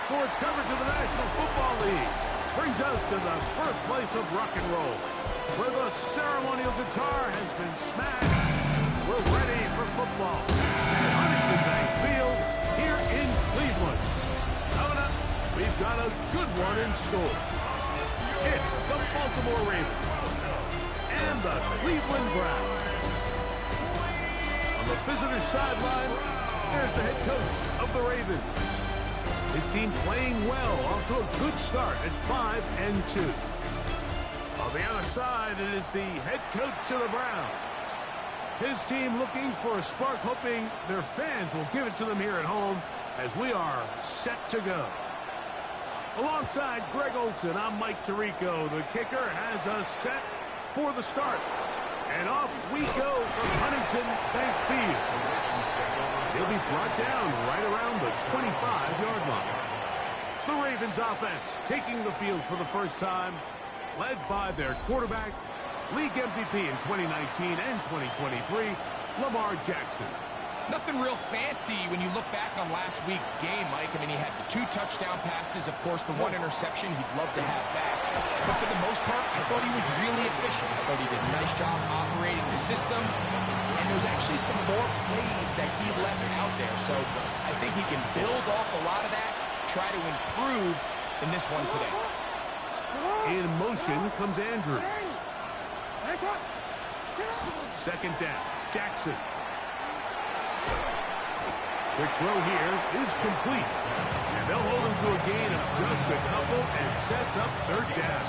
sports coverage of the National Football League brings us to the birthplace of rock and roll, where the ceremonial guitar has been smashed. We're ready for football at Huntington Bank Field here in Cleveland. Coming up, we've got a good one in store. It's the Baltimore Ravens and the Cleveland Browns. On the visitor's sideline, there's the head coach of the Ravens. His team playing well, off to a good start at 5-2. On the other side, it is the head coach of the Browns. His team looking for a spark, hoping their fans will give it to them here at home as we are set to go. Alongside Greg Olson, I'm Mike Tirico. The kicker has us set for the start. And off we go from Huntington Bank Field. He'll be brought down right around the 25-yard line. The Ravens offense taking the field for the first time, led by their quarterback, league MVP in 2019 and 2023, Lamar Jackson. Nothing real fancy when you look back on last week's game, Mike. I mean, he had the 2 touchdown passes, of course, the 1 interception he'd love to have back. But for the most part, I thought he was really efficient. I thought he did a nice job operating the system. And there was actually some more plays that he left out there. So I think he can build off a lot of that, try to improve in this one today. In motion comes Andrews. Second down, Jackson. Quick throw here is complete. And they'll hold him to a gain of just a couple and sets up third down.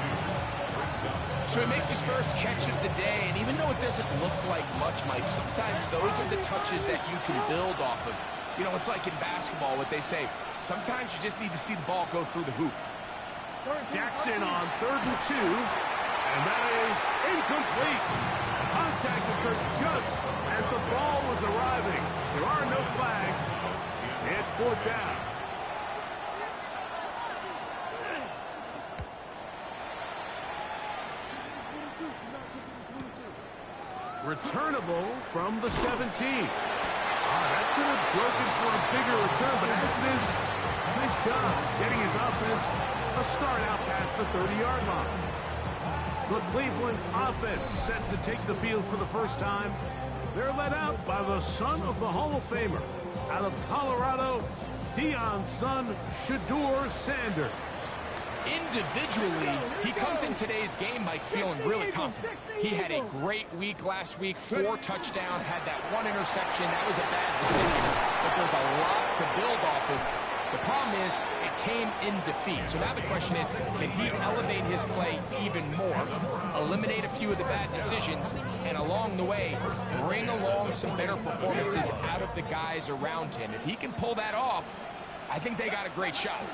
So he makes his first catch of the day, and even though it doesn't look like much, Mike, sometimes those are the touches that you can build off of. You know, it's like in basketball, what they say, sometimes you just need to see the ball go through the hoop. Jackson on 3rd and 2, and that is incomplete. Contact occurred just as the ball was arriving. There are no flags. It's 4th down. Returnable from the 17. That could have broken for a bigger return, but as it is, nice job getting his offense a start out past the 30-yard line. The Cleveland offense set to take the field for the first time. They're led out by the son of the Hall of Famer. Out of Colorado, Deion's son, Shedeur Sanders. Individually, he comes in today's game, Mike, feeling really confident. He had a great week last week, 4 touchdowns, had that 1 interception. That was a bad decision, but there's a lot to build off of. The problem is, it came in defeat. So now the question is, can he elevate his play even more, eliminate a few of the bad decisions, and along the way, bring along some better performances out of the guys around him? If he can pull that off, I think they got a great shot.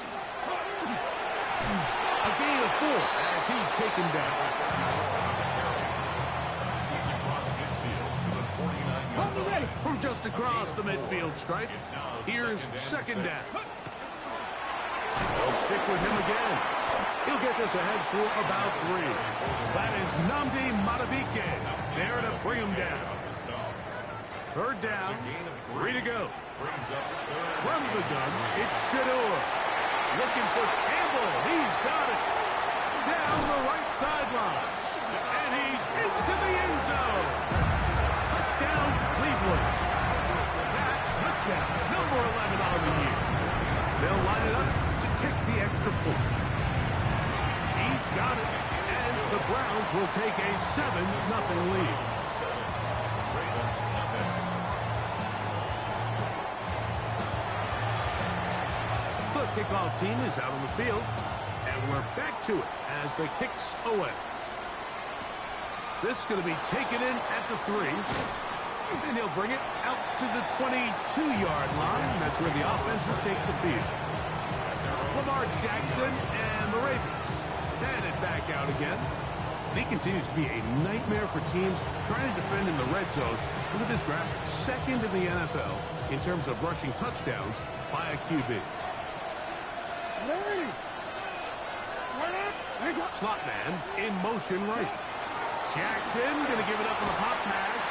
A gain of 4 as he's taken down. From just across the midfield stripe, here's 2nd down. They'll stick with him again. He'll get this ahead for about 3. That is Nnamdi Madubuike there to bring him down. 3rd down, 3 to go. From the gun, it's Shedeur. Looking for Campbell. He's got it. Down the right sideline. And he's into the end zone. Touchdown, Cleveland. That touchdown, number 11 on the year. They'll line it up to kick the extra point. He's got it. And the Browns will take a 7-0 lead. The kickoff team is out on the field, and we're back to it as the kicks away. This is going to be taken in at the 3, and he'll bring it out to the 22-yard line. That's where the offense will take the field. Lamar Jackson and the Ravens hand it back out again. He continues to be a nightmare for teams trying to defend in the red zone. Look at this graphic, 2nd in the NFL in terms of rushing touchdowns by a QB. Slot man in motion right. Jackson going to give it up on the pop pass.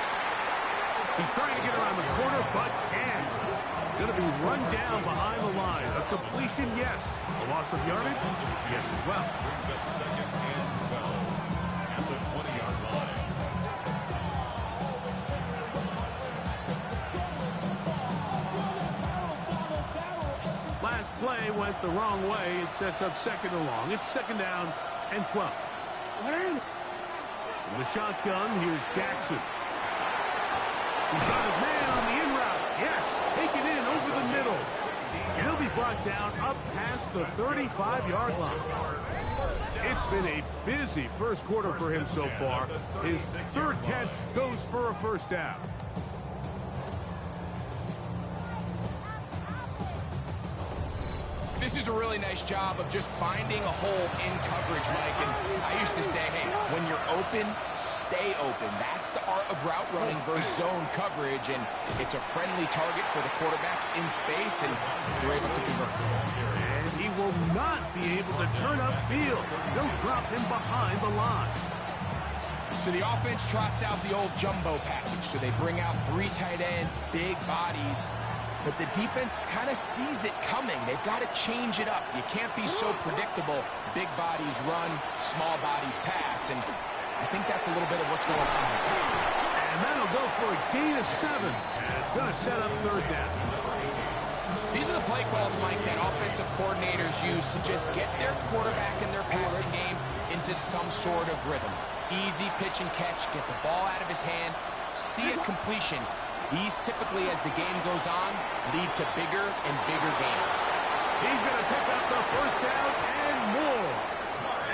He's trying to get around the corner, but can't. Going to be run down behind the line. A completion, yes. A loss of yardage, yes as well. Brings up second and 12 at the 20-yard line. Last play went the wrong way. It sets up second and long. It's second down and 12. In the shotgun, here's Jackson. He's got his man on the in route. Yes, taken in over the middle. He'll be brought down up past the 35-yard line. It's been a busy first quarter for him so far. His third catch goes for a first down. This is a really nice job of just finding a hole in coverage, Mike. And I used to say, hey, when you're open, stay open. That's the art of route running versus zone coverage. And it's a friendly target for the quarterback in space, and they're able to convert. And he will not be able to turn upfield. They'll drop him behind the line. So the offense trots out the old jumbo package. So they bring out 3 tight ends, big bodies. But the defense kind of sees it coming. They've got to change it up. You can't be so predictable. Big bodies run, small bodies pass. And I think that's a little bit of what's going on here. And that'll go for a gain of 7. And it's going to set up third down. These are the play calls, Mike, that offensive coordinators use to just get their quarterback and their passing game into some sort of rhythm. Easy pitch and catch, get the ball out of his hand, see a completion. These typically, as the game goes on, lead to bigger and bigger gains. He's going to pick up the first down and more.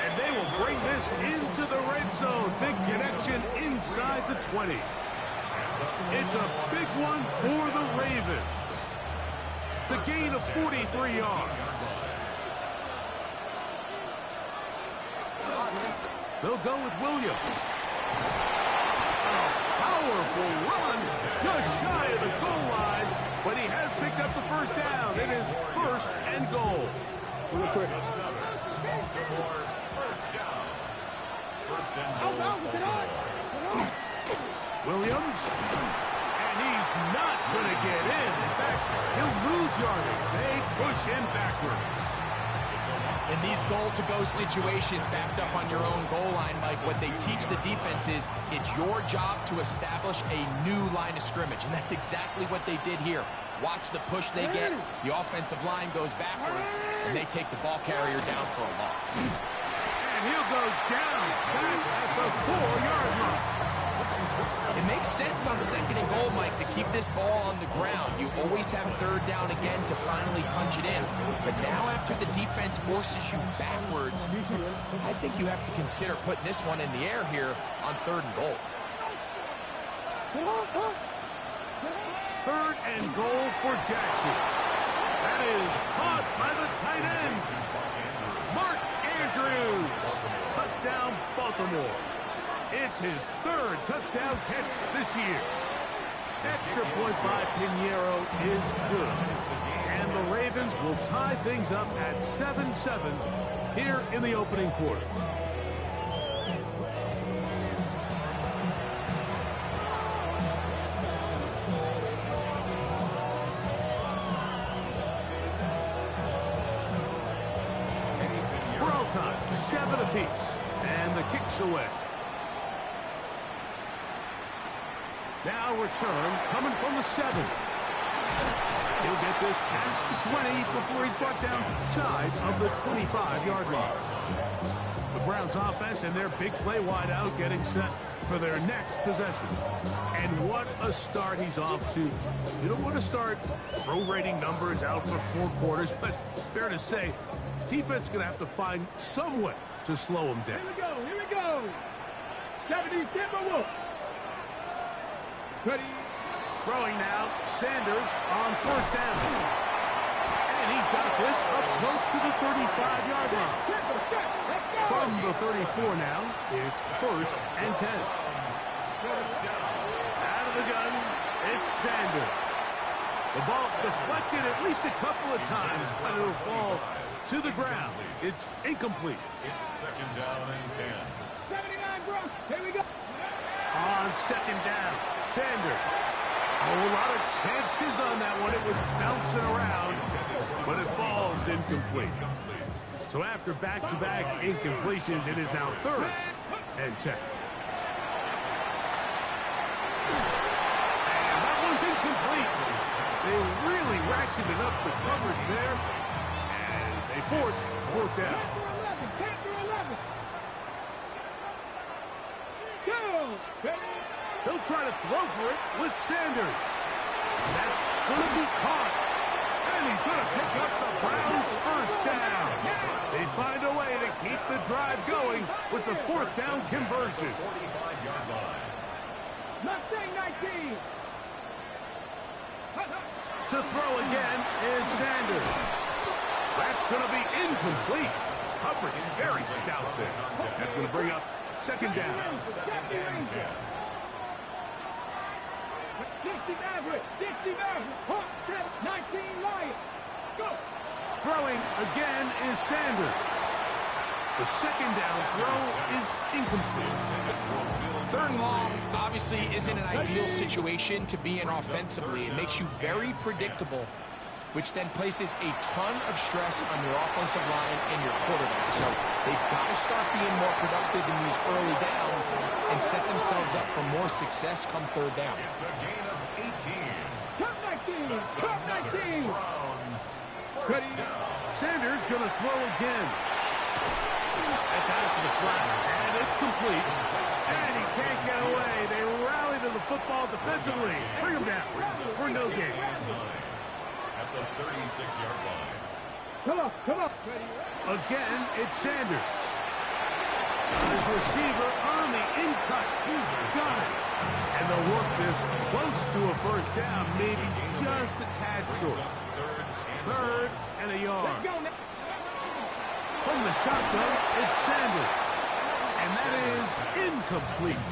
And they will bring this into the red zone. Big connection inside the 20. It's a big one for the Ravens. It's a gain of 43 yards. They'll go with Williams. Powerful run, just shy of the goal line, but he has picked up the first down. It is first and goal. Real quick. Williams, and he's not going to get in. In fact, he'll lose yardage. They push him backwards. In these goal-to-go situations backed up on your own goal line, Mike, what they teach the defense is it's your job to establish a new line of scrimmage, and that's exactly what they did here. Watch the push they get. The offensive line goes backwards, and they take the ball carrier down for a loss. And he'll go down back at the 4-yard line. It makes sense on second and goal, Mike, to keep this ball on the ground. You always have third down again to finally punch it in. But now after the defense forces you backwards, I think you have to consider putting this one in the air here on third and goal. Third and goal for Jackson. That is caught by the tight end, Mark Andrews. Touchdown, Baltimore. It's his third touchdown catch this year. Extra point by Pinheiro is good. And the Ravens will tie things up at 7-7 here in the opening quarter. For all time, 7 apiece. And the kick's away. Now return coming from the 7. He'll get this past the 20 before he's brought down shy of the 25-yard line. The Browns offense and their big play wideout getting set for their next possession. And what a start he's off to. You don't want to start prorating numbers out for 4 quarters, but fair to say, defense going to have to find some way to slow him down. Here we go. Japanese Timber Wolf. Ready. Throwing now, Sanders on first down. And he's got this up close to the 35-yard line. From the 34 now, it's first and 10. Out of the gun, it's Sanders. The ball's deflected at least a couple of times, but it'll fall to the ground. It's incomplete. It's second down and 10. 79, bro. Here we go. On second down, Sanders. A lot of chances on that one. It was bouncing around, but it falls incomplete. So after back-to-back incompletions, it is now 3rd and 10. And that one's incomplete. They really ratcheted up the coverage there, and they force 4th down. 10 to 11. Go. He'll try to throw for it with Sanders. That's going to be caught. And he's going to pick up the Browns' 1st down. They find a way to keep the drive going with the 4th down conversion. Mustang 19. To throw again is Sanders. That's going to be incomplete. Coverage very stout there. That's going to bring up 2nd down. 60 Maverick. 19 Lions. Go. Throwing again is Sanders. The 2nd down throw is incomplete. 3rd and long obviously isn't an ideal situation to be in offensively. It makes you very predictable, which then places a ton of stress on your offensive line and your quarterback. So they've got to start being more productive in these early downs and set themselves up for more success come 3rd down. It's a gain of 18. Top 19. Top 19. Browns. 1st down. Sanders going to throw again. That's out to the flat, and it's complete. And he can't get away. They rally to the football defensively. Bring him down for no gain. At the 36-yard line. Come on. Again, it's Sanders. His receiver on the in-cut. He's got it. And they'll work this close to a 1st down, maybe just a tad short. 3rd and a yard. Let's go now. From the shotgun, it's Sanders. And that is incomplete.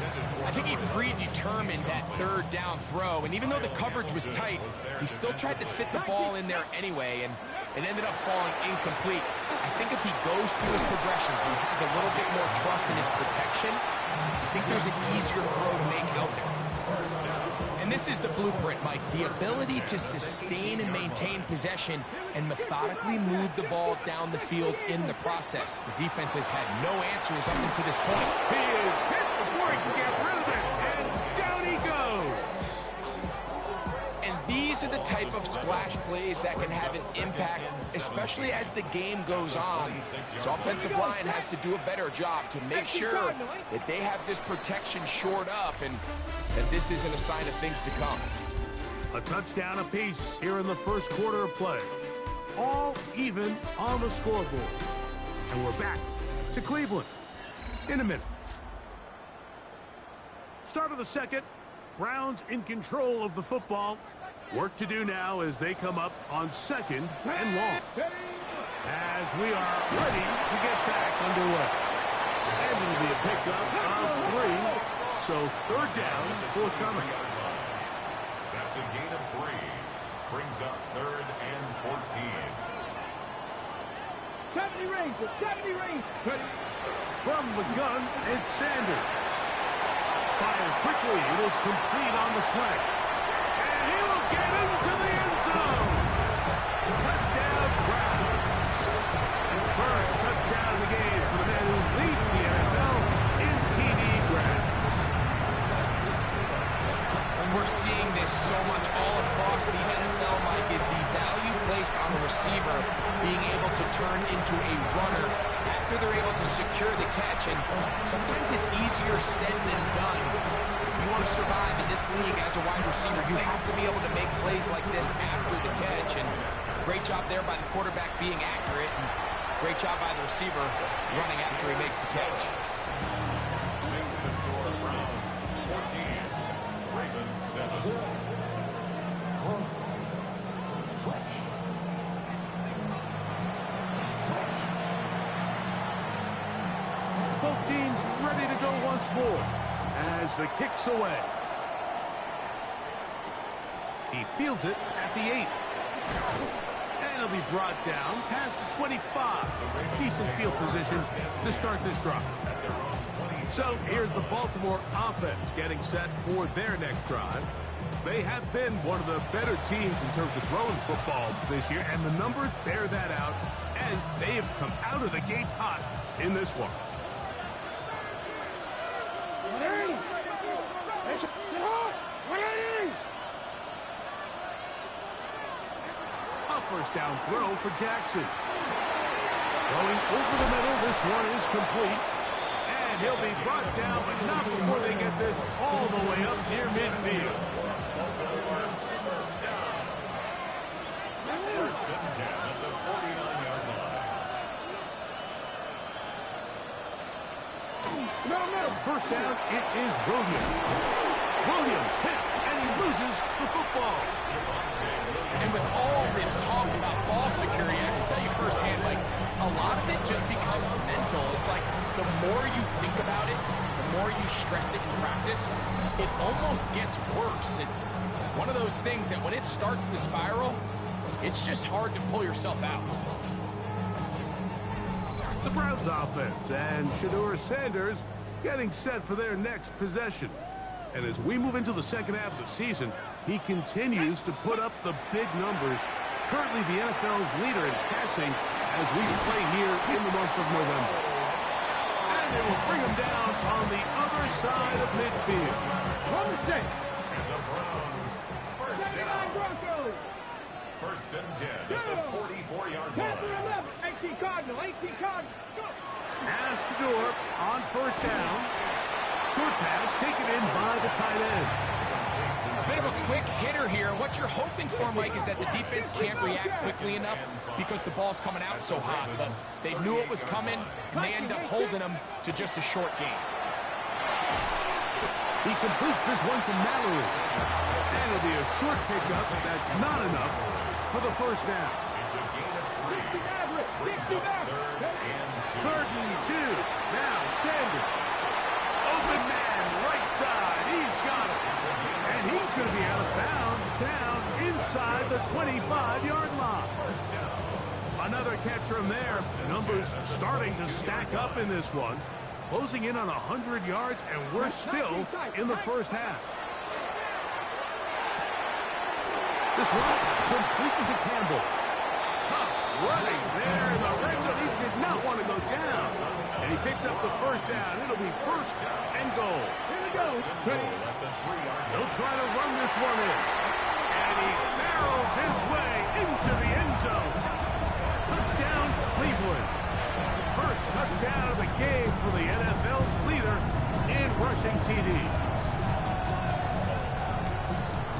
I think he predetermined that 3rd down throw, and even though the coverage was tight, he still tried to fit the ball in there anyway, and it ended up falling incomplete. I think if he goes through his progressions and has a little bit more trust in his protection, I think there's an easier throw to make out there. And this is the blueprint, Mike. The ability to sustain and maintain possession and methodically move the ball down the field in the process. The defense has had no answers up until this point. He is hit before he can get rid of it, and down he goes. And these are the type of splash plays that can have an impact, especially as the game goes on. So offensive line has to do a better job to make sure that they have this protection shored up and that this isn't a sign of things to come. A touchdown apiece here in the 1st quarter of play. All even on the scoreboard. And we're back to Cleveland in a minute. Start of the 2nd. Browns in control of the football. Work to do now as they come up on 2nd and long. As we are ready to get back underway. And it'll be a pickup of 3. So 3rd down, forthcoming. That's a gain of 3. Brings up 3rd and 14. 70 range. From the gun, it's Sanders. Fires quickly. It is complete on the slant. And he will get into the end zone. Touchdown, Browns. First touchdown of the game for the man who leads the NFL in TD grabs. We're seeing this so much all across the NFL, Mike, is the value placed on the receiver being able to turn into a runner after they're able to secure the catch. And sometimes it's easier said than done. If you want to survive in this league as a wide receiver, you have to be able to make plays like this after the catch. And great job there by the quarterback being accurate. And great job by the receiver running after he makes the catch. Makes the score Browns 14. Ravens 7. Both teams ready to go once more as the kick's away. He fields it at the 8. And he'll be brought down past the 25. Decent field position to start this drive. So here's the Baltimore offense getting set for their next drive. They have been one of the better teams in terms of throwing football this year, and the numbers bear that out, and they have come out of the gates hot in this one. A first down throw for Jackson. Going over the middle, this one is complete. And he'll be brought down, but not before they get this all the way up near midfield. First and 10 at the 49-yard line. First down, it is Williams. Williams hit, and he loses the football. And with all this talk about ball security, I can tell you firsthand, like, a lot of it just becomes mental. It's like the more you think about it, the more you stress it in practice, it almost gets worse. It's one of those things that when it starts to spiral, it's just hard to pull yourself out. The Browns offense and Shedeur Sanders getting set for their next possession. And as we move into the second half of the season, he continues to put up the big numbers. Currently the NFL's leader in passing as we play here in the month of November. And they will bring him down on the other side of midfield. And the Browns, first down. First and 10 at the 44-yard line. 18 Cardinal, 18 Cardinal. As Shedeur on first down. Short pass taken in by the tight end. A bit of a quick hitter here. What you're hoping for, Mike, is that the defense can't react quickly enough because the ball's coming out so hot. But they knew it was coming, and they end up holding them to just a short gain. He completes this one to Mallory. And it'll be a short pickup, but that's not enough for the first down. It's a gain of 3. Third and 2. Now Sanders. Open man, right side. He's got it. And he's going to be out of bounds down inside the 25-yard line. Another catch from there. Numbers starting to stack up in this one. Closing in on 100 yards, and we're still in the first half. This one complete to Campbell. Tough running there in the red zone. He did not want to go down. And he picks up the first down. It'll be first and goal. Here we go. He'll try to run this one in. And he barrels his way into the end zone. Touchdown, Cleveland. First touchdown of the game for the NFL's leader in rushing TD.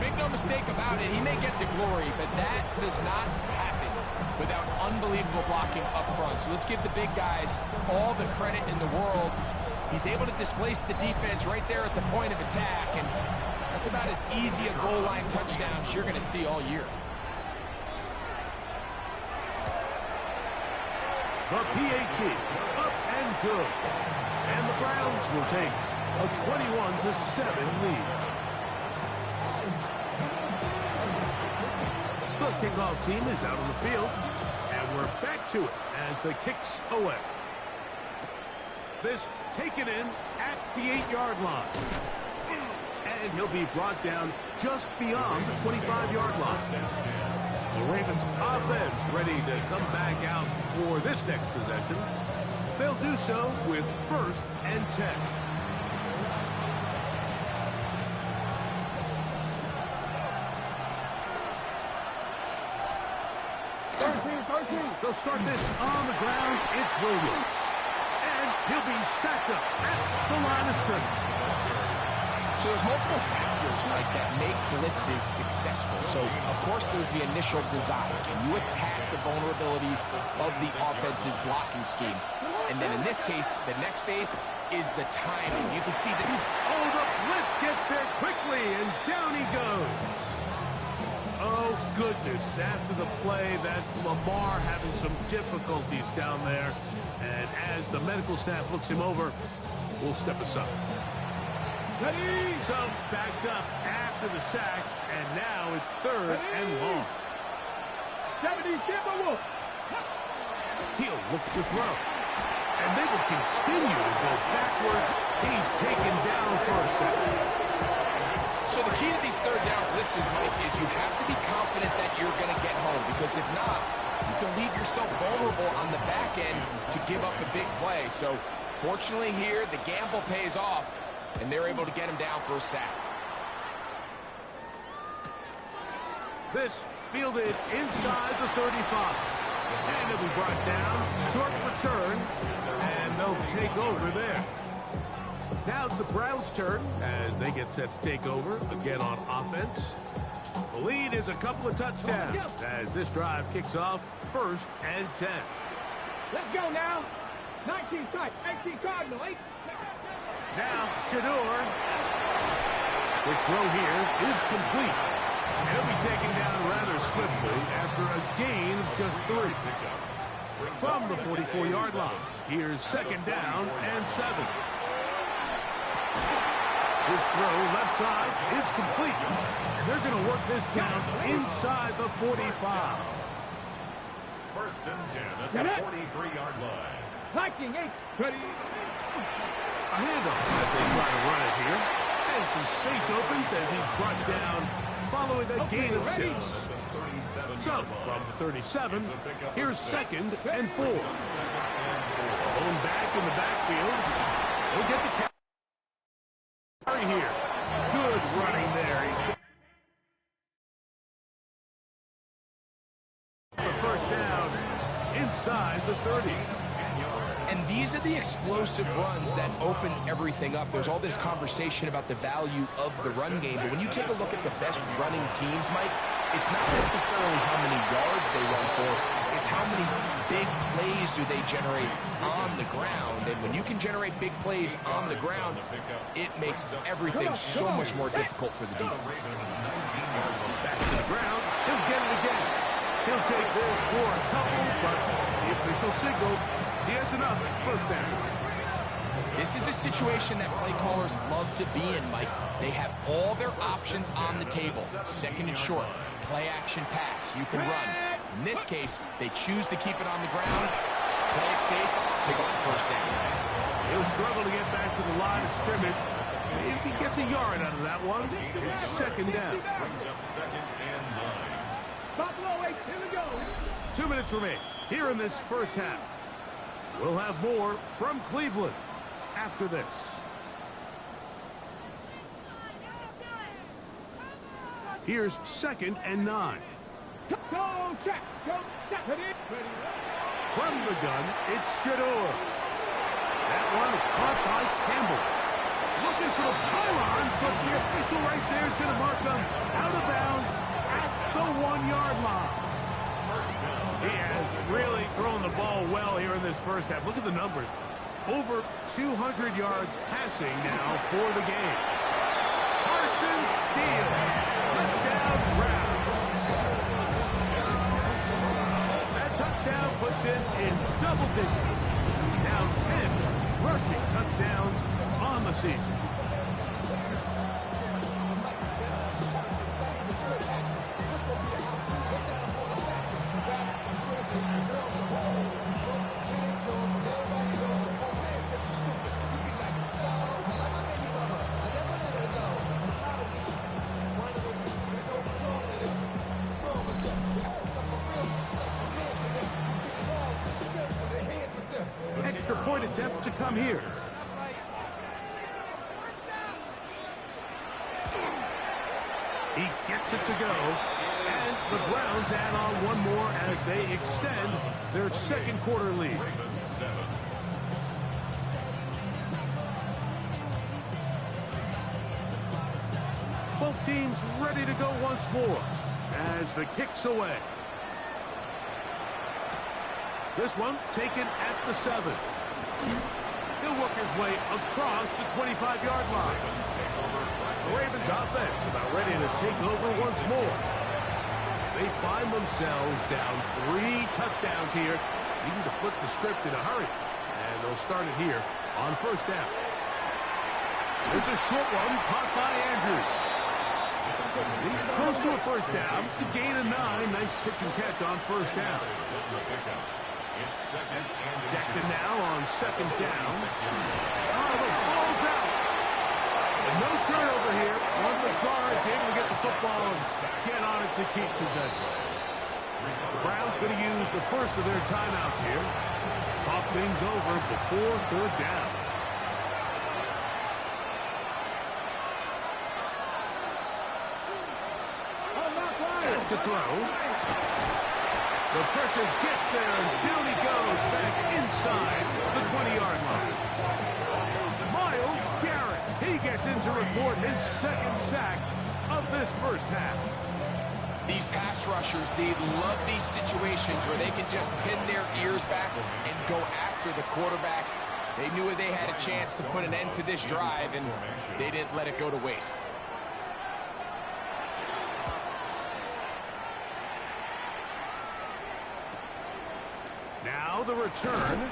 Make no mistake about it, he may get to glory, but that does not happen without unbelievable blocking up front. So let's give the big guys all the credit in the world. He's able to displace the defense right there at the point of attack, and that's about as easy a goal line touchdown as you're going to see all year. The PAT, up and good. And the Browns will take a 21-7 lead. The kickoff team is out on the field, and we're back to it as the kick's away. This taken in at the 8-yard line. And he'll be brought down just beyond the 25-yard line. The Ravens offense ready to come back out for this next possession. They'll do so with first and 10. They'll start this on the ground. It's Williams. And he'll be stacked up at the line of scrimmage. So there's multiple factors, Mike, that make blitzes successful. So, of course, there's the initial design. Can you attack the vulnerabilities of the offense's blocking scheme? And then in this case, the next phase is the timing. You can see that. Oh, the blitz gets there quickly, and down he goes. Oh, goodness. After the play, that's Lamar having some difficulties down there. And as the medical staff looks him over, we'll step aside. So backed up after the sack, and now it's third and long. He'll look to throw. And they will continue to go backwards. He's taken down for a second. So the key to these third down blitzes, Mike, is you have to be confident that you're going to get home, because if not, you can leave yourself vulnerable on the back end to give up a big play. So fortunately here, the gamble pays off, and they're able to get him down for a sack. This fielded inside the 35. And it'll be brought down. Short return. And they'll take over there. Now it's the Browns' turn as they get set to take over again on offense. The lead is a couple of touchdowns as this drive kicks off 1st and 10. Let's go now. 19 tight, 18 Cardinal, 8. Now Shador. The throw here is complete. He'll be taken down rather swiftly after a gain of just 3. From the 44-yard line, here's 2nd down and 7. His throw left side is complete. And they're going to work this down inside the 45. 1st and 10 at the 43-yard line. Hiking 8, ready. A handoff as they try to run it here. And some space opens as he's brought down following a gain of 6. So, from the 37, here's 2nd and 4. Going back in the backfield. He'll get the carry here. Good running there. The 1st down inside the 30. And these are the explosive runs that open everything up. There's all this conversation about the value of the run game, but when you take a look at the best running teams, Mike, it's not necessarily how many yards they run for, it's how many big plays do they generate on the ground. And when you can generate big plays on the ground, it makes everything so much more difficult for the defense. Back to the ground, he'll get it again. He'll take this for a couple, but the official signal, he has enough. 1st down. This is a situation that play callers love to be in, Mike. They have all their options on the table. 2nd and short, play action pass. You can run. In this case, they choose to keep it on the ground, play it safe, pick up the 1st down. He'll struggle to get back to the line of scrimmage. If he gets a yard out of that one, it's 2nd down. Brings up 2nd and 9. Buffalo 8, here we go. 2 minutes remain here in this 1st half. We'll have more from Cleveland after this. Here's 2nd and 9. Go, check. Go, check. Ready. From the gun, it's Shador. That one is caught by Campbell. Looking for the pylon, but the official right there is going to mark them out of bounds at the 1-yard line. He has really thrown the ball well here in this 1st half. Look at the numbers. Over 200 yards passing now for the game. Carson Steele. Touchdown Browns. That touchdown puts it in double digits. Now 10 rushing touchdowns on the season. Extra point attempt to come here. He gets it to go. And the Browns add on one more as they extend their 2nd quarter lead. Both teams ready to go once more as the kick's away. This one taken at the 7. He'll work his way across the 25-yard line. The Ravens offense about ready to take over once more. They find themselves down 3 touchdowns here, needing to flip the script in a hurry. And they'll start it here on 1st down. It's a short one caught by Andrews. He's close to a 1st down to gain a 9. Nice pitch and catch on 1st down. Jackson now on 2nd down. Oh, the ball's out. And no turnover here. One of the guards able to get the football and get on it to keep possession. The Browns going to use the first of their timeouts here. Talk things over before third down. To throw. The pressure gets there, and down he goes back inside the 20-yard line. Myles Garrett, he gets in to report his second sack of this first half. These pass rushers, they love these situations where they can just pin their ears back and go after the quarterback. They knew they had a chance to put an end to this drive, and they didn't let it go to waste. Now the return,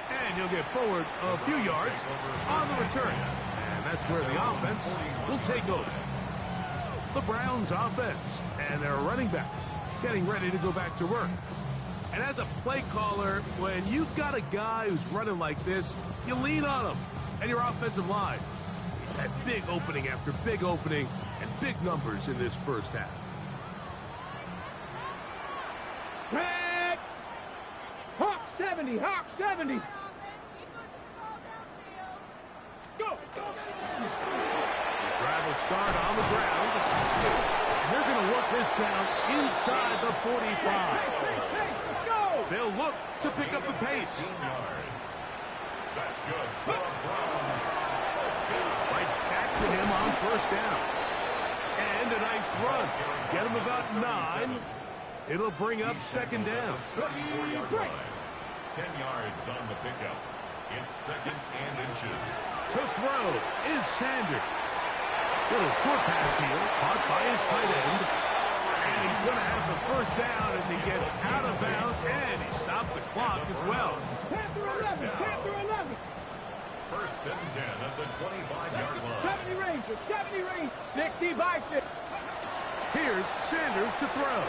and he'll get forward a few yards on the return. And that's where the offense will take over. The Browns offense and their running back getting ready to go back to work. And as a play caller, when you've got a guy who's running like this, you lean on him and your offensive line. He's had big opening after big opening and big numbers in this first half. Red! Hawk 70, Hawk 70. Go! Drive will start on the ground. And they're going to work this down inside the 45. Hey, go! They'll look to pick up the pace. That's good. Right back to him on first down. And a nice run. Get him about 9. It'll bring up second down. 10 yards on the pickup. It's second and inches. To throw is Sanders. Little short pass here, caught by his tight end. And he's going to have the first down as he gets out of bounds, and he stopped the clock as well. Panther 11, Panther 11. First and 10 at the 25-yard line. 70 range, 70 range, 60 by 50. Here's Sanders to throw.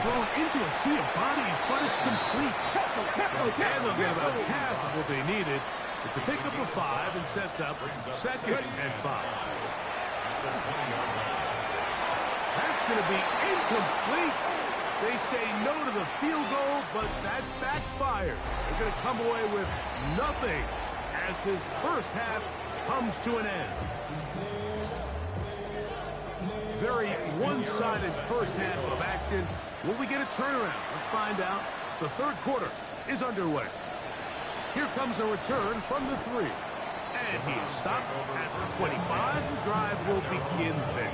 Thrown into a sea of bodies, but it's complete. And they'll get about half of what they needed. It's a pickup of 5 and sets up second and 5. That's going to be incomplete. They say no to the field goal, but that backfires. They're going to come away with nothing as this first half comes to an end. Very one-sided first half of action. Will we get a turnaround? Let's find out. The third quarter is underway. Here comes a return from the 3. And he is stopped at the 25. The drive will begin there.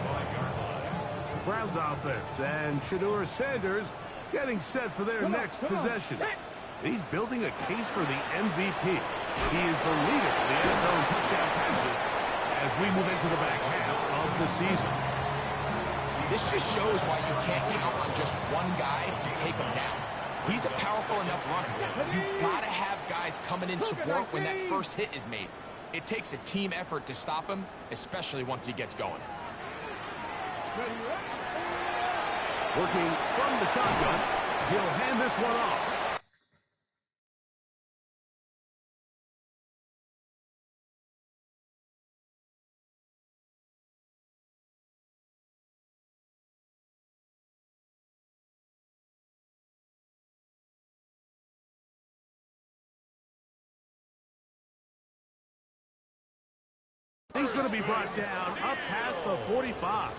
Browns offense and Shedeur Sanders getting set for their next possession. He's building a case for the MVP. He is the leader of the NFL in touchdown passes as we move into the back half of the season. This just shows why you can't count on just one guy to take him down. He's a powerful enough runner. You've got to have guys coming in support when that first hit is made. It takes a team effort to stop him, especially once he gets going. Working from the shotgun, he'll hand this one off. He's going to be brought down up past the 45.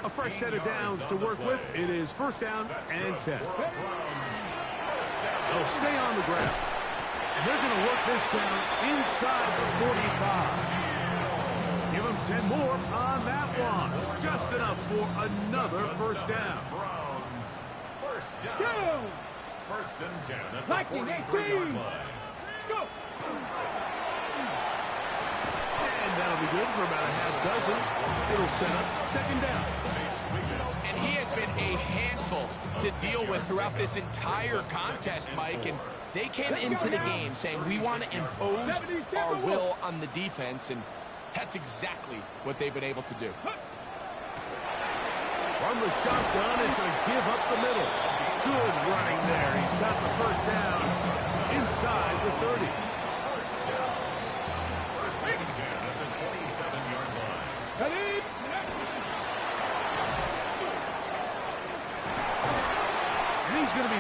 A fresh set of downs to work with. It is first down and 10. They'll stay on the ground. And they're going to work this down inside the 45. Give them 10 more on that one. Just enough for another first down. First down. First and 10 at the 43-yard line. Go! And that'll be good for about a half dozen. It'll set up second down. And he has been a handful to deal with throughout this entire contest, Mike. And they came into the game saying, we want to impose our will on the defense. And that's exactly what they've been able to do. From the shotgun, it's a give up the middle. Good running there. He's got the first down inside the 30.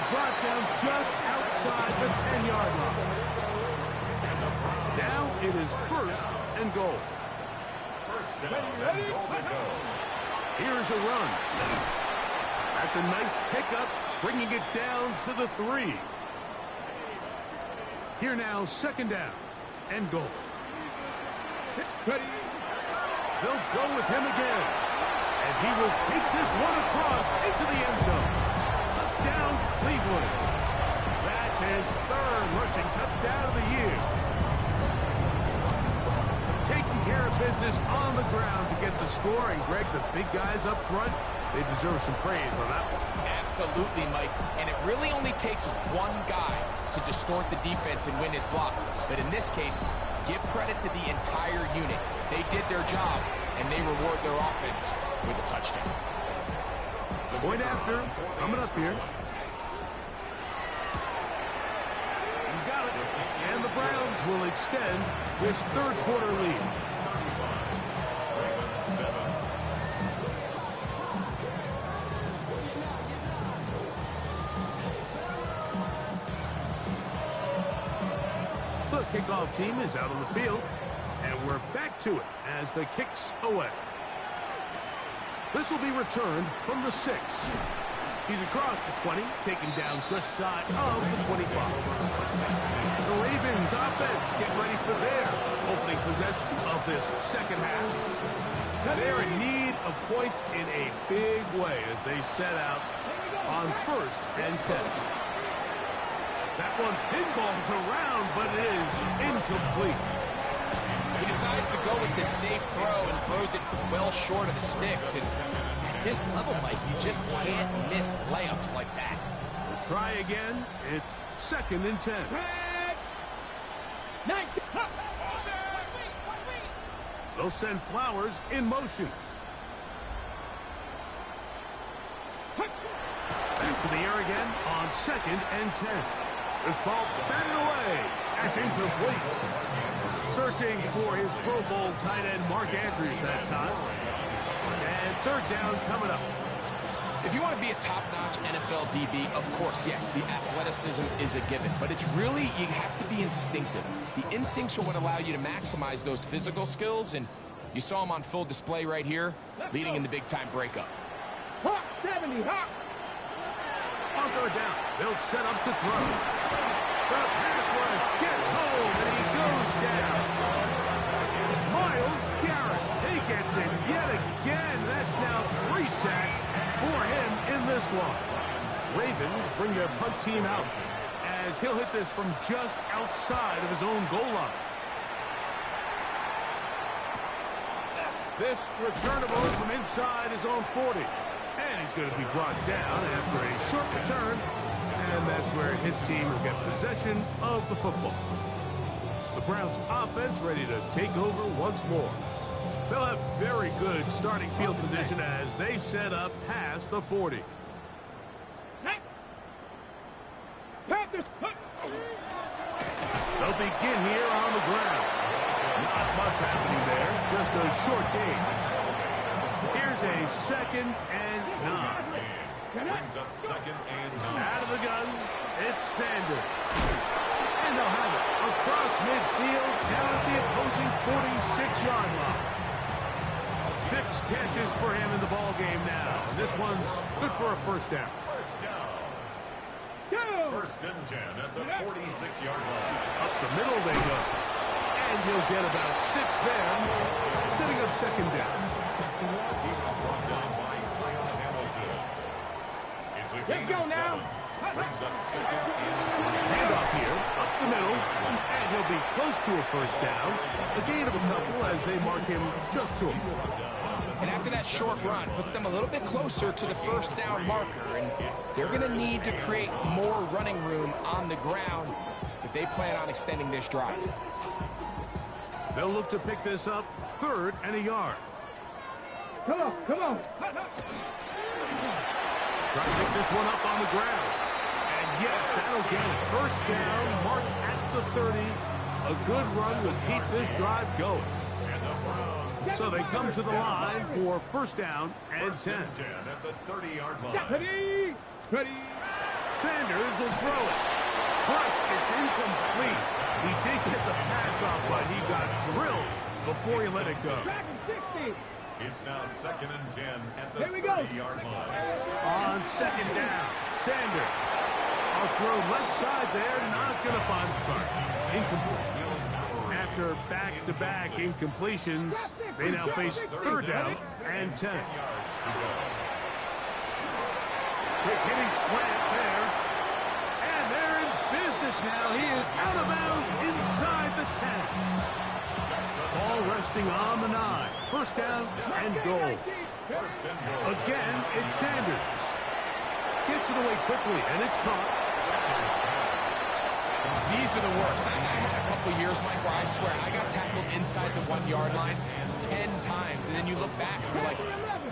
brought down just outside the 10-yard line. Now it is 1st and goal. First down and goal to go. Here's a run. That's a nice pickup, bringing it down to the 3. Here now, 2nd down and goal. They'll go with him again. And he will take this one across into the end zone. Touchdown, Cleveland. That's his 3rd rushing touchdown of the year. Taking care of business on the ground to get the score. And, Greg, the big guys up front, they deserve some praise on that one. Absolutely, Mike. And it really only takes one guy to distort the defense and win his block. But in this case, give credit to the entire unit. They did their job, and they reward their offense with a touchdown. Point after, coming up here. He's got it. And the Browns will extend this 3rd quarter lead. The kickoff team is out on the field, and we're back to it as the kick's away. This will be returned from the 6. He's across the 20, taken down just shy of the 25. The Ravens offense get ready for their opening possession of this 2nd half. They're in need of points in a big way as they set out on 1st and 10. That one pinballs around, but it is incomplete. He decides to go with this safe throw and throws it well short of the sticks. And at this level, Mike, you just can't miss layups like that. We'll try again. It's 2nd and 10. They'll send Flowers in motion. Back to the air again on 2nd and 10. This ball batted away. That's incomplete. Searching for his Pro Bowl tight end Mark Andrews that time. And 3rd down coming up. If you want to be a top-notch NFL DB, of course, yes, the athleticism is a given. But it's really, you have to be instinctive. The instincts are what allow you to maximize those physical skills. And you saw him on full display right here, leading in the big-time breakup. Hawk 70, Hawk. On 3rd down, they'll set up to throw. The pass rush gets home, and he goes down. Myles Garrett, he gets it yet again. That's now 3 sacks for him in this one. Ravens bring their punt team out as he'll hit this from just outside of his own goal line. This returnable from inside his own 40. And he's going to be brought down after a short return. And that's where his team will get possession of the football. The Browns offense ready to take over once more. They'll have very good starting field position as they set up past the 40. They'll begin here on the ground. Not much happening there, just a short gain. Here's a 2nd and 9. Brings up 2nd and 9. Out of the gun, it's Sanders. And they'll have it across midfield down at the opposing 46-yard line. 6 catches for him in the ball game now. And this one's good for a 1st down. 1st down. 1st and 10 at the 46-yard line. Up the middle they go. And he'll get about 6 there, setting up 2nd down. He was brought down by Kyle Hamilton. It's a gain of 7. Brings up 2nd and 3. Handoff here, up the middle, and he'll be close to a 1st down. A gain of a couple as they mark him just short. And after that short run, puts them a little bit closer to the 1st down marker. And they're going to need to create more running room on the ground if they plan on extending this drive. They'll look to pick this up 3rd and a yard. Come on, come on. Try to pick this one up on the ground. And yes, that'll get it. 1st down, marked at the 30. A good run will keep this drive going. So they come to the line for 1st down and 10. At the 30-yard line. Ready, ready. Sanders will throw it. Crushed, it's incomplete. He did get the pass off, but he got drilled before he let it go. It's now 2nd and 10 at the 30-yard line. On 2nd down, Sanders. I'll throw left side there, not going to find the target. Incomplete. After back-to-back incompletions, they now face 3rd down and 10. Quick hitting slant there. And they're in business now. He is out of bounds inside the 10. Ball resting on the 9. 1st down and goal. Again, it's Sanders. Gets it away quickly, and it's caught. These are the worst. I had a couple years, Mike, where I swear I got tackled inside the 1-yard line 10 times, and then you look back and you're like,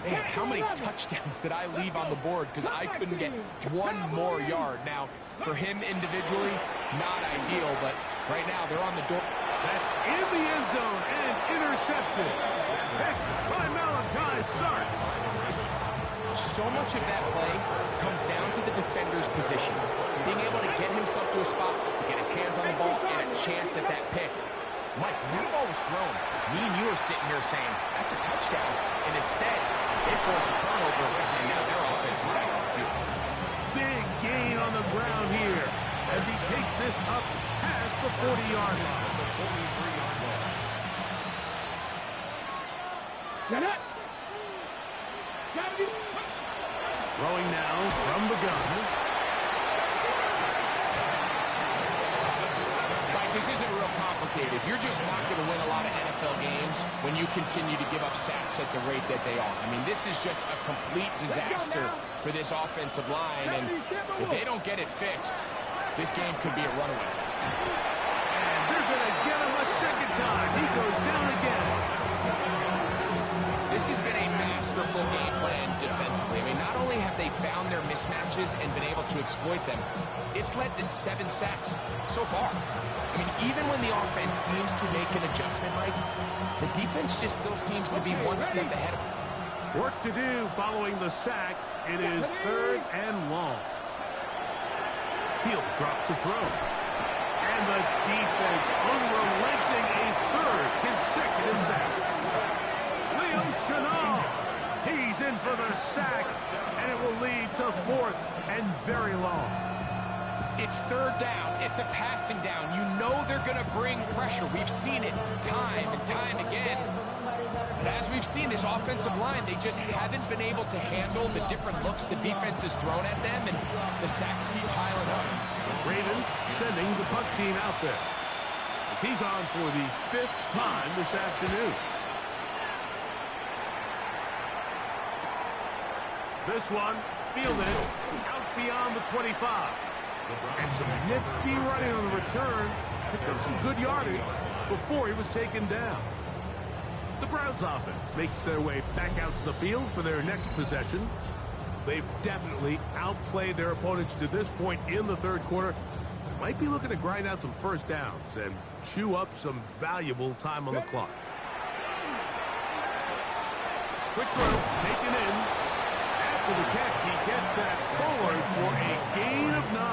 man, how many touchdowns did I leave on the board because I couldn't get one more yard? Now, for him individually, not ideal, but right now they're on the door. That's in the end zone and intercepted. Pick by Malachi starts. So much of that play comes down to the defender's position. Being able to get himself to a spot, to get his hands on the ball, and a chance at that pick. Mike, when that ball was thrown, me and you are sitting here saying, that's a touchdown. And instead, they force a turnover, and now their offense is back on the field. Big gain on the ground here as he takes this up past the 40-yard line. Throwing now from the gun. Mike, this isn't real complicated. You're just not going to win a lot of NFL games when you continue to give up sacks at the rate that they are. I mean, this is just a complete disaster for this offensive line, and if they don't get it fixed, this game could be a runaway. And they're going to get him a 2nd time. He goes down again. This has been a masterful game plan defensively. I mean, not only have they found their mismatches and been able to exploit them, it's led to 7 sacks so far. I mean, even when the offense seems to make an adjustment, Mike, the defense just still seems to be one step ahead of them. Work to do following the sack. It is 3rd and long. He'll drop to throw. And the defense unrelenting, a 3rd consecutive sack. He's in for the sack, and it will lead to 4th and very long. It's 3rd down. It's a passing down. You know they're going to bring pressure. We've seen it time and time again. But as we've seen, this offensive line, they just haven't been able to handle the different looks the defense has thrown at them, and the sacks keep piling up. Ravens sending the punt team out there. He's on for the 5th time this afternoon. This one fielded out beyond the 25. And some nifty running on the return. Picked up some good yardage before he was taken down. The Browns offense makes their way back out to the field for their next possession. They've definitely outplayed their opponents to this point in the 3rd quarter. Might be looking to grind out some 1st downs and chew up some valuable time on the clock. Quick throw, taken in. After the catch, he gets that forward for a gain of 9.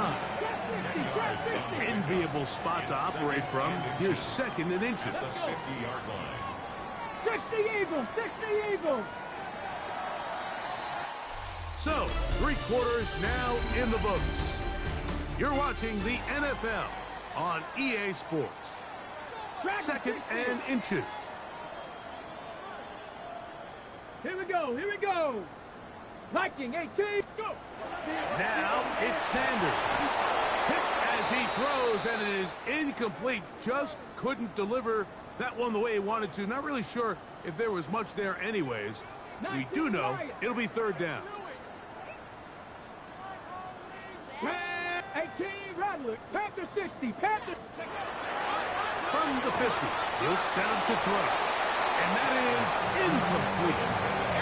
Enviable spot to operate from. Here's 2nd and inches. 50-yard line. 60 Eagles! 60 Eagles! So, 3 quarters now in the books. You're watching the NFL on EA Sports. 2nd and inches. Here we go, here we go! Viking 18, go! Now it's Sanders. Hit as he throws, and it is incomplete. Just couldn't deliver that one the way he wanted to. Not really sure if there was much there anyways. We do know it'll be 3rd down. 18, Rattler, Panther 60, Panther. From the 50, he'll set him to throw. And that is incomplete.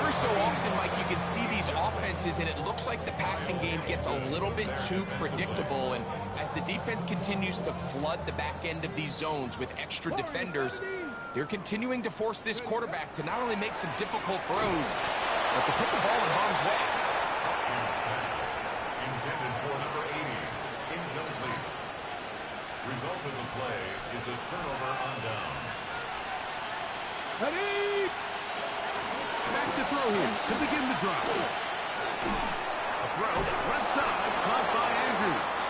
Every so often, Mike, you can see these offenses, and it looks like the passing game gets a little bit too predictable. And as the defense continues to flood the back end of these zones with extra defenders, they're continuing to force this quarterback to not only make some difficult throws, but to put the ball in harm's way. Intended for number 80. Result of the play is a turnover on downs. Ready? Back to throw here to begin the drive. A throw left side caught by Andrews.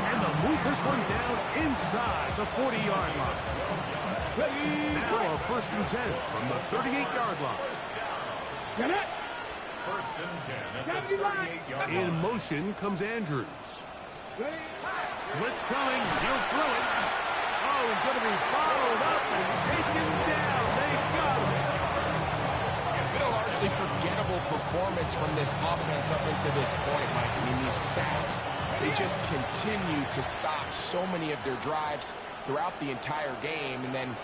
And they'll move this one down inside the 40-yard line. Now a 1st and 10 from the 38-yard line. Get it? 1st and 10 at the 38-yard line. In motion comes Andrews. Ready? Blitz coming. He'll throw it. Oh, he's going to be followed up and taken down. They got him. Been a largely forgettable performance from this offense up until this point, Mike. I mean, these sacks, they just continue to stop so many of their drives throughout the entire game. And then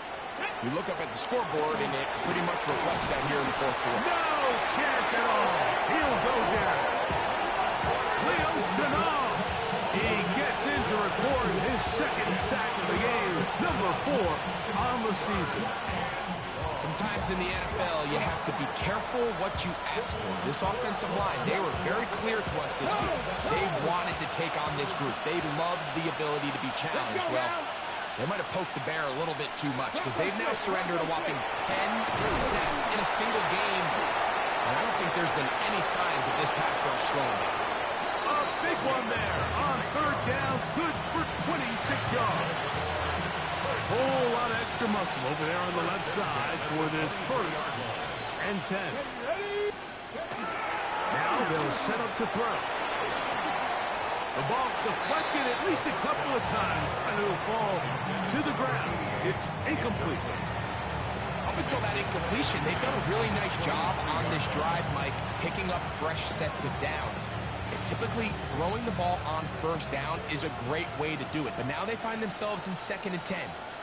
you look up at the scoreboard, and it pretty much reflects that here in the 4th quarter. No chance at all. He'll go down. Leo Chenal. He gets in to record his 2nd sack of the game, number 4 on the season. Sometimes in the NFL, you have to be careful what you ask for. This offensive line, they were very clear to us this week. They wanted to take on this group. They loved the ability to be challenged. Well, they might have poked the bear a little bit too much because they've now surrendered a whopping 10 sacks in a single game. And I don't think there's been any signs of this pass rush slowing down. A big one there on 3rd down, good for 26 yards. Whole lot of extra muscle over there on the left side for this 1st and 10. Now they'll set up to throw. The ball deflected at least a couple of times, and it'll fall to the ground. It's incomplete. Up until that incompletion, they've done a really nice job on this drive, Mike, picking up fresh sets of downs. And typically, throwing the ball on 1st down is a great way to do it. But now they find themselves in 2nd and 10.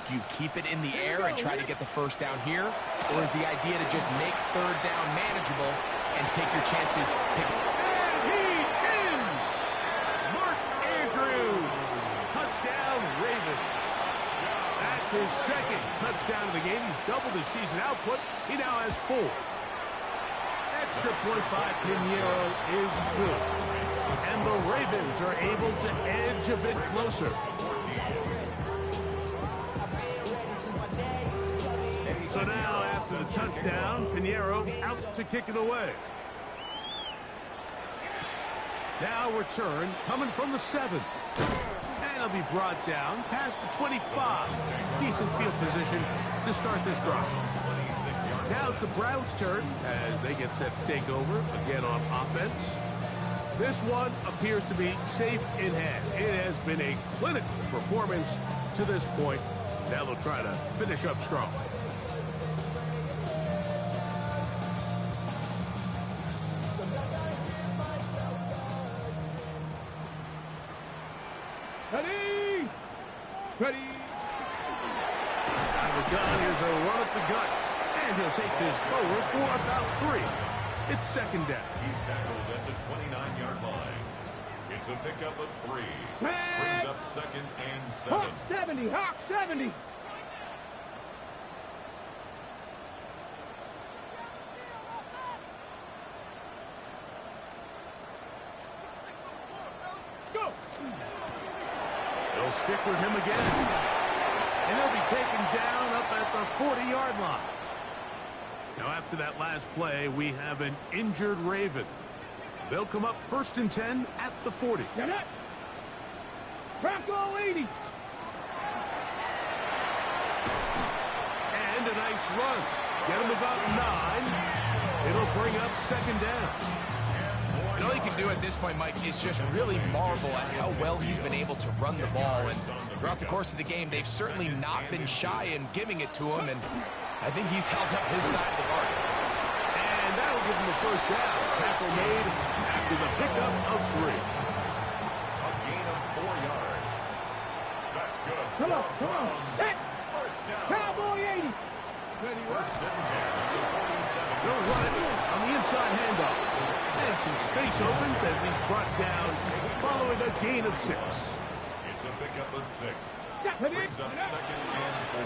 Do you keep it in the air and try to get the 1st down here? Or is the idea to just make 3rd down manageable and take your chances? And he's in! Mark Andrews! Touchdown, Ravens. That's his 2nd touchdown of the game. He's doubled his season output. He now has 4. Extra point by Pinheiro is good. And the Ravens are able to edge a bit closer. So now, after the touchdown, Pinheiro out to kick it away. Now return coming from the 7. And he'll be brought down past the 25. Decent field position to start this drive. Now it's the Browns' turn as they get set to take over again on offense. This one appears to be safe in hand. It has been a clinical performance to this point. Now they'll try to finish up strong. Ready? Ready? Out of the gun, here's a run up the gut. And he'll take this forward for about 3. It's 2nd down. He's tackled at the 29-yard line. It's a pickup of 3. Brings up 2nd and 7. Hawk 70, Hawk 70. Let's go. They'll stick with him again. And he'll be taken down up at the 40-yard line. Now, after that last play, we have an injured Raven. They'll come up 1st and 10 at the 40. Get it. Crackle 80. And a nice run. Get him about 9. It'll bring up 2nd down. And all you can do at this point, Mike, is just really marvel at how well he's been able to run the ball. And throughout the course of the game, they've certainly not been shy in giving it to him. And I think he's held up his side of the bargain. And that'll give him the 1st down. Tackle made after the pickup of 3. A gain of 4 yards. That's good. Come on, come on. Hit. 1st down. Cowboy 80. 1st and 10 at the 47. They'll run it on the inside handoff. And some space opens as he's brought down following a gain of 6. It's a pickup of 6. Brings up 2nd and 4.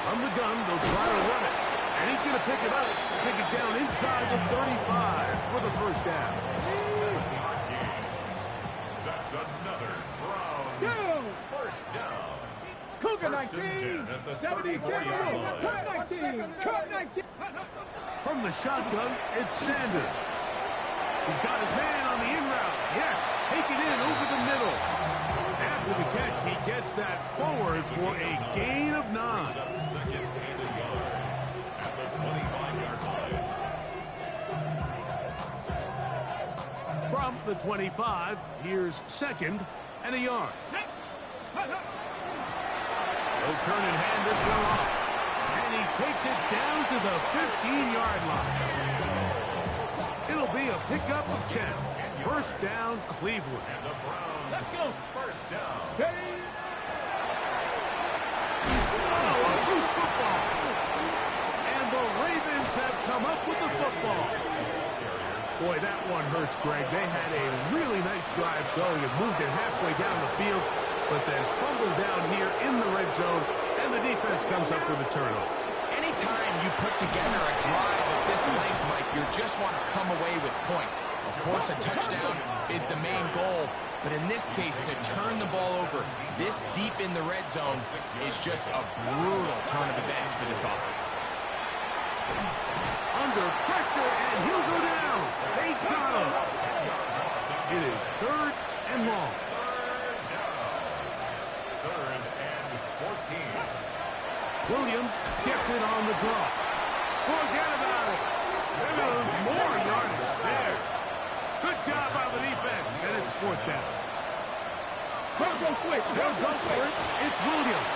From the gun, they'll try to run it. And he's going to pick it up. Take it down inside the 35 for the 1st down. 7-yard gain. That's another Browns 1st down. Cougar First and 10 19. at the 72. 34-yard line. Cut 19. Cut 19. From the shotgun, it's Sanders. He's got his man on the in route. Yes, take it in over the middle. After the catch, he gets that forward for a gain of 9. Brings up second and a yard at the 25-yard line. From the 25, here's second and a yard. He'll turn and hand this one off. And he takes it down to the 15-yard line. It'll be a pickup of 10. First down, Cleveland. And the Browns. Let's go. First down. Oh, a loose football. And the Ravens have come up with the football. Boy, that one hurts, Greg. They had a really nice drive going and moved it halfway down the field, but then fumbled down here in the red zone, and the defense comes up with a turnover. Anytime you put together a drive of this length, Mike, you just want to come away with points. Of course, a touchdown is the main goal, but in this case, to turn the ball over this deep in the red zone is just a brutal turn of events for this offense. Under pressure, and he'll go down. They got him. It is third and long. Third and 14. Williams gets it on the draw. Forget about it. There's more yardage there. Good job by the defense, and it's fourth down. They'll go quick. They'll go for it. It's Williams.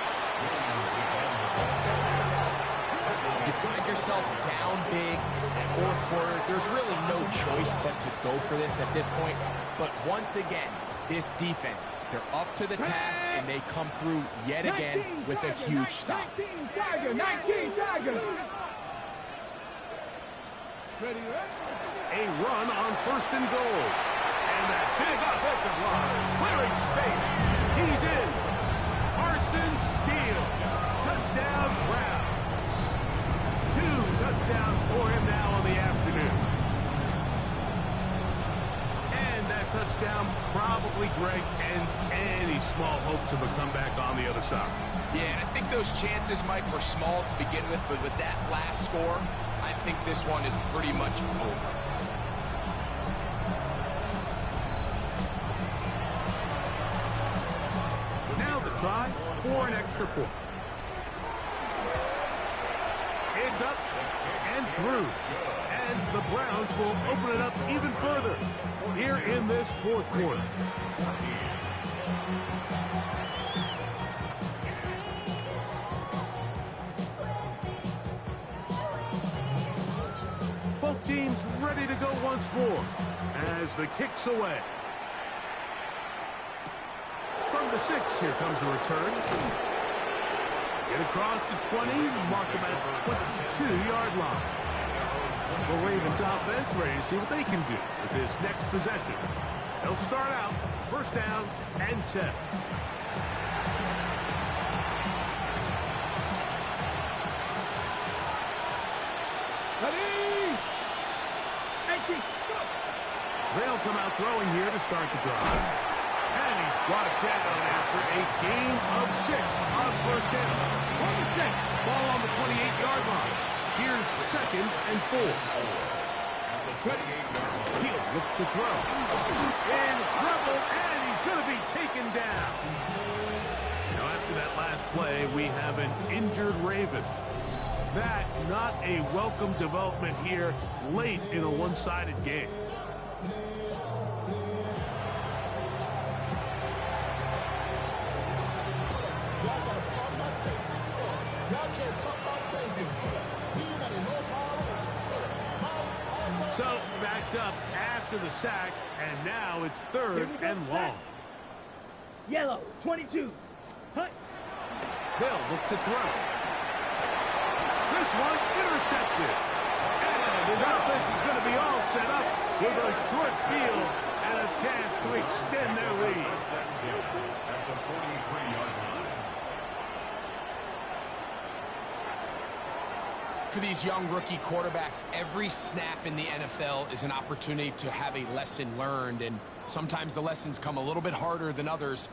You find yourself down big. It's the fourth quarter. There's really no choice but to go for this at this point. But once again, this defense, they're up to the task, and they come through yet again with a huge stop. 19 Tiger. 19 Tiger. Ready, A run on first and goal. And that big offensive line. Clearing space. He's in. Carson Steele. Touchdown, Browns. 2 touchdowns for him now on the afternoon. And that touchdown probably, Greg, ends any small hopes of a comeback on the other side. Yeah, and I think those chances, Mike, were small to begin with, but with that last score, I think this one is pretty much over. Now the try for an extra point. It's up and through. And the Browns will open it up even further here in this fourth quarter. Both teams ready to go once more as the kick's away. From the 6, here comes a return. Get across the 20, mark them at the 22-yard line. The Ravens offense ready to see what they can do with this next possession. They'll start out first down and 10. Ready. 18. They'll come out throwing here to start the drive. And he's brought down after a gain of 6 on first down. Ball on the 28-yard line. Here's second and 4. He'll look to throw. In trouble, and he's going to be taken down. Now, after that last play, we have an injured Raven. That, not a welcome development here late in a one-sided game. So, backed up after the sack, and now it's third and long. Yellow, 22. Hut. They'll look to throw. This one intercepted. And his offense is going to be all set up with a short field and a chance to extend their lead. At the 43-yard line. For these young rookie quarterbacks, every snap in the NFL is an opportunity to have a lesson learned, and sometimes the lessons come a little bit harder than others.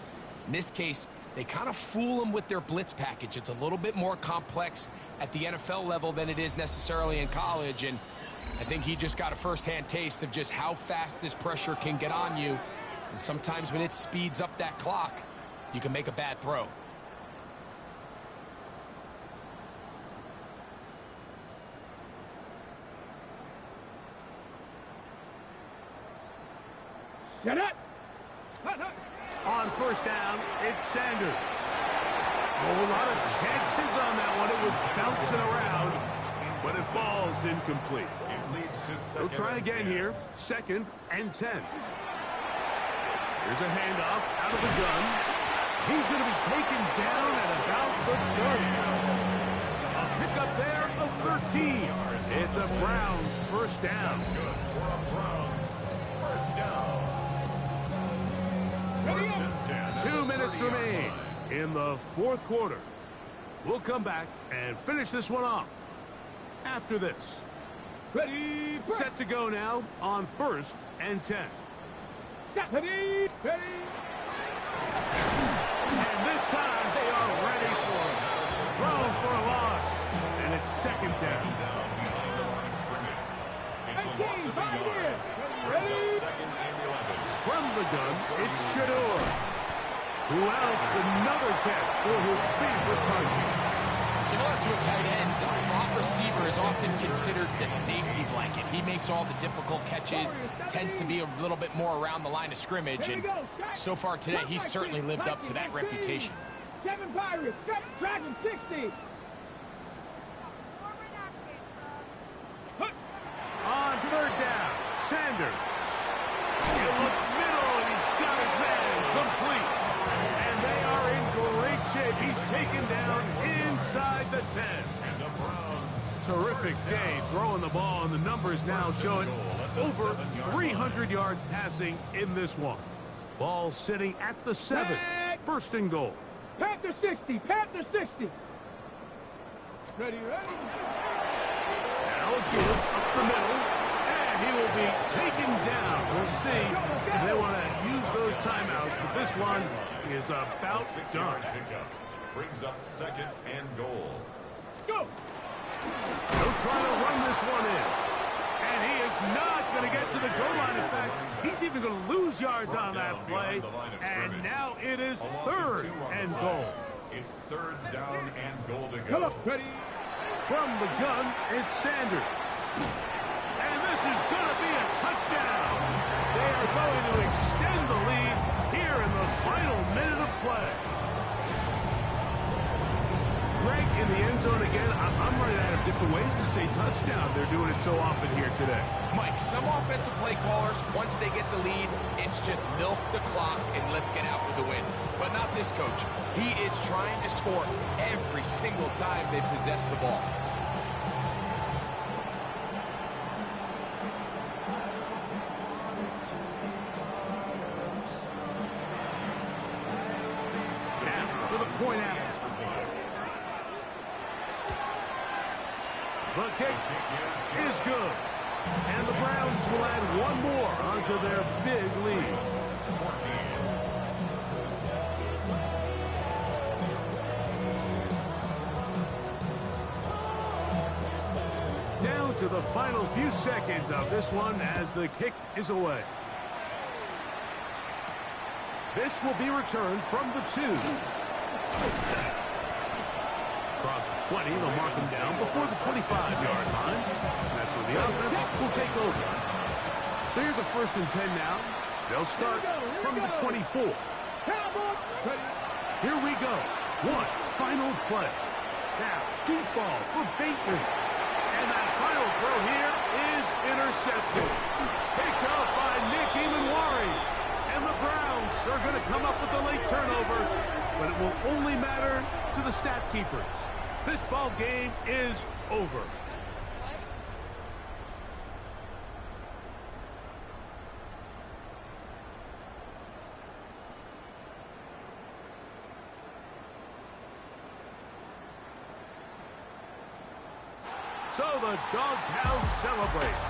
In this case, They kind of fool them with their blitz package. It's a little bit more complex at the NFL level than it is necessarily in college, and I think he just got a first-hand taste of just how fast this pressure can get on you. And sometimes when it speeds up that clock, you can make a bad throw. Shut up! On first down, it's Sanders. Oh, a lot of chances on that one. It was bouncing around, but it falls incomplete. It leads to We'll second try and again 10. here. 2nd and 10. Here's a handoff out of the gun. He's going to be taken down at about the 30. A pickup there of 13. It's a Browns first down. Good for a Browns. First down. First and 10. 2 minutes remain in the 4th quarter. We'll come back and finish this one off after this. Ready, Set to go now on 1st and 10. ready, ready. And this time they are ready for it. Thrown for a loss. And it's 2nd down. Down behind the line of scrimmage. It's a loss of a Right yard. here. Brings Ready? up 2nd and 11. From the gun, it's Shador. Who else? Another catch for his favorite target. Similar to a tight end, the slot receiver is often considered the safety blanket. He makes all the difficult catches, tends to be a little bit more around the line of scrimmage, and so far today, he's certainly lived up to that reputation. 7 Pirates, Dragon 60. On 3rd down, Sanders. He'll look middle, and he's got his man complete. And they are in great shape. He's taken down inside the 10. And the Browns. Terrific day throwing the ball, and the numbers now showing over 300 yards passing in this one. Ball sitting at the 7. 1st and goal. Panther 60, Panther 60. Ready, ready. Now a give up the middle, and he will be taken down. We'll see if they want to use those timeouts, but this one is about 6-yard done. pickup. Brings up 2nd and goal. Go. They'll try to run this one in. And he is not going to get to the goal line. In fact, he's even going to lose yards on that play. And now it is 3rd and goal. It's 3rd down and goal to Come go. on, ready. From the gun, it's Sanders. And this is going to be a touchdown. They are going to extend the lead here in the final minute of play. Greg in the end zone again. I'm running out of different ways to say touchdown. They're doing it so often here today. Mike, some offensive play callers, once they get the lead, it's just milk the clock and let's get out with the win. But not this coach. He is trying to score every single time they possess the ball. Now for the point after. The kick is good. And the Browns will add one more onto their big lead. 14. Down to the final few seconds of this one as the kick is away. This will be returned from the 2. Across the 20, they'll mark him down before the 25-yard line. That's where the offense will take over. So here's a 1st and 10 now. They'll start from the 24. Here we go. One final play. Now, deep ball for Bateman. And that final throw here is intercepted. Picked up by Nick Emanwari. And the Browns are going to come up with a late turnover, but it will only matter to the stat keepers. This ball game is over. So the Dog Pound celebrates.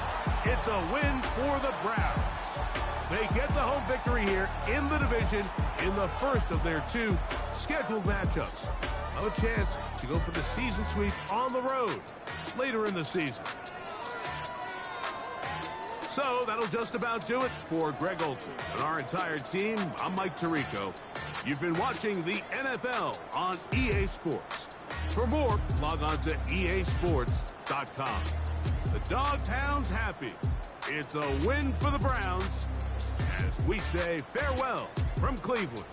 It's a win for the Browns. They get the home victory here in the division in the first of their 2 scheduled matchups. A chance to go for the season sweep on the road later in the season. So that'll just about do it for Greg Olson and our entire team. I'm Mike Tirico. You've been watching the NFL on EA Sports. For more, log on to easports.com. The Dogtown's happy. It's a win for the Browns as we say farewell from Cleveland.